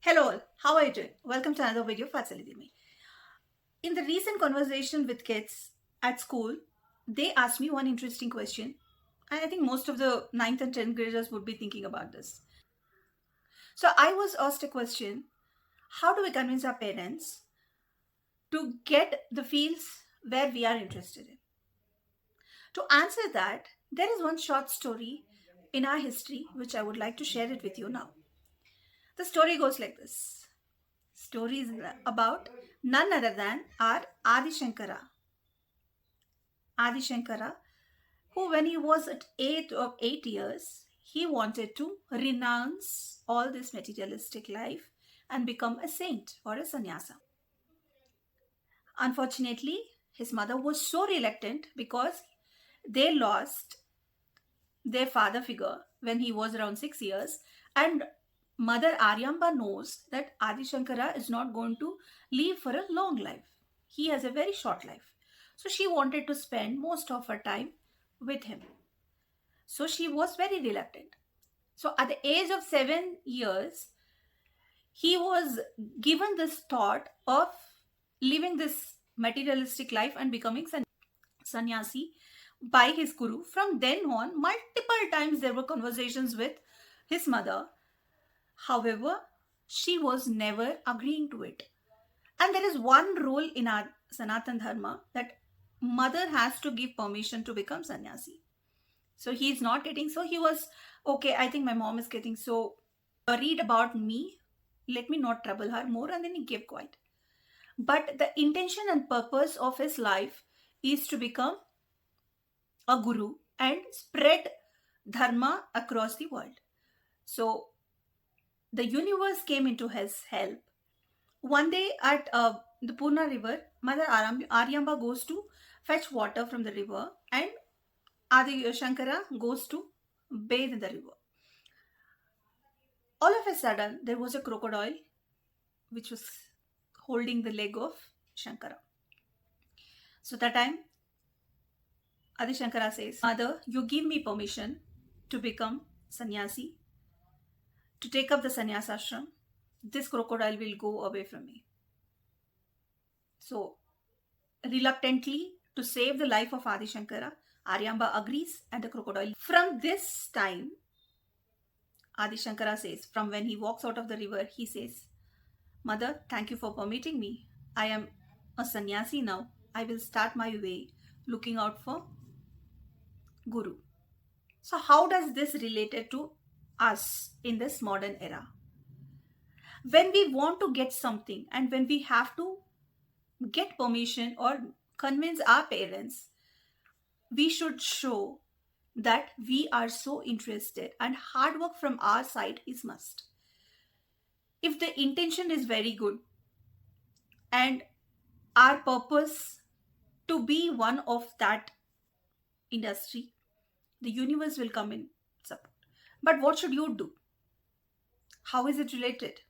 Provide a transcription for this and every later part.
Hello all, how are you doing? Welcome to another video of Vatsalidimi. In the recent conversation with kids at school, they asked me one interesting question. And I think most of the 9th and 10th graders would be thinking about this. So I was asked a question, how do we convince our parents to get the fields where we are interested in? To answer that, there is one short story in our history which I would like to share it with you now. The story goes like this. Story is about none other than our Adi Shankara. Adi Shankara, who when he was at 8 years, he wanted to renounce all this materialistic life and become a saint or a sannyasa. Unfortunately, his mother was so reluctant because they lost their father figure when he was around 6 years, and Mother Aryamba knows that Adi Shankara is not going to live for a long life. He has a very short life. So she wanted to spend most of her time with him. So she was very reluctant. So at the age of 7 years, he was given this thought of living this materialistic life and becoming sannyasi by his guru. From then on, multiple times there were conversations with his mother. However, she was never agreeing to it. And there is one rule in our Sanatan Dharma that mother has to give permission to become sannyasi. So he is not getting, so he was, okay, I think my mom is getting so worried about me. Let me not trouble her more, and then he gave quiet. But the intention and purpose of his life is to become a guru and spread dharma across the world. So the universe came into his help. One day at the Purna river, Mother Aryamba goes to fetch water from the river, and Adi Shankara goes to bathe in the river. All of a sudden, there was a crocodile which was holding the leg of Shankara. So that time, Adi Shankara says, Mother, you give me permission to become sannyasi, to take up the sannyas ashram. This crocodile will go away from me. So, reluctantly, to save the life of Adi Shankara, Aryamba agrees and the crocodile. From this time, Adi Shankara says, from when he walks out of the river, he says, Mother, thank you for permitting me. I am a sannyasi now. I will start my way looking out for Guru. So how does this relate to us in this modern era? When we want to get something and when we have to get permission or convince our parents, we should show that we are so interested, and hard work from our side is must. If the intention is very good and our purpose to be one of that industry, the universe will come in support. But what should you do? How is it related?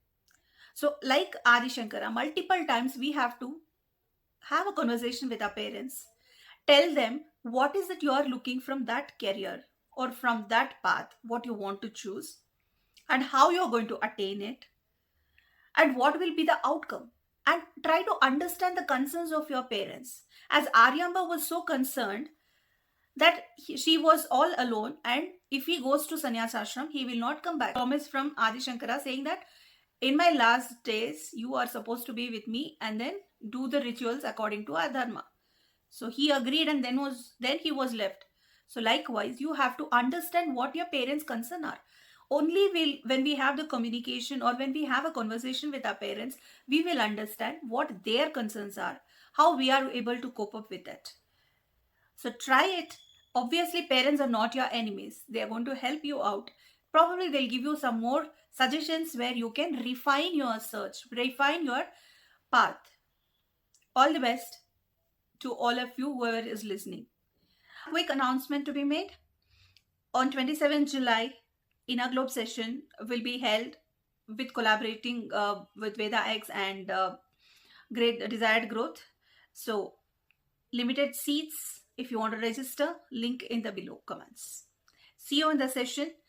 So like Adi Shankara, multiple times we have to have a conversation with our parents, tell them what is it you are looking from that career or from that path, what you want to choose, and how you are going to attain it, and what will be the outcome, and try to understand the concerns of your parents. As Aryamba was so concerned that she was all alone, and if he goes to sannyas ashram, he will not come back. Promise from Adi Shankara saying that in my last days, you are supposed to be with me and then do the rituals according to our dharma. So he agreed, and then he was left. So likewise, you have to understand what your parents' concern are. Only when we have the communication or when we have a conversation with our parents, we will understand what their concerns are, how we are able to cope up with it. So try it. Obviously, parents are not your enemies. They are going to help you out. Probably they'll give you some more suggestions where you can refine your search, refine your path. All the best to all of you, whoever is listening. Quick announcement to be made. On 27th July, Inner Globe session will be held with collaborating with Veda X and Great Desired Growth. So, limited seats. If you want to register, link in the below comments. See you in the session.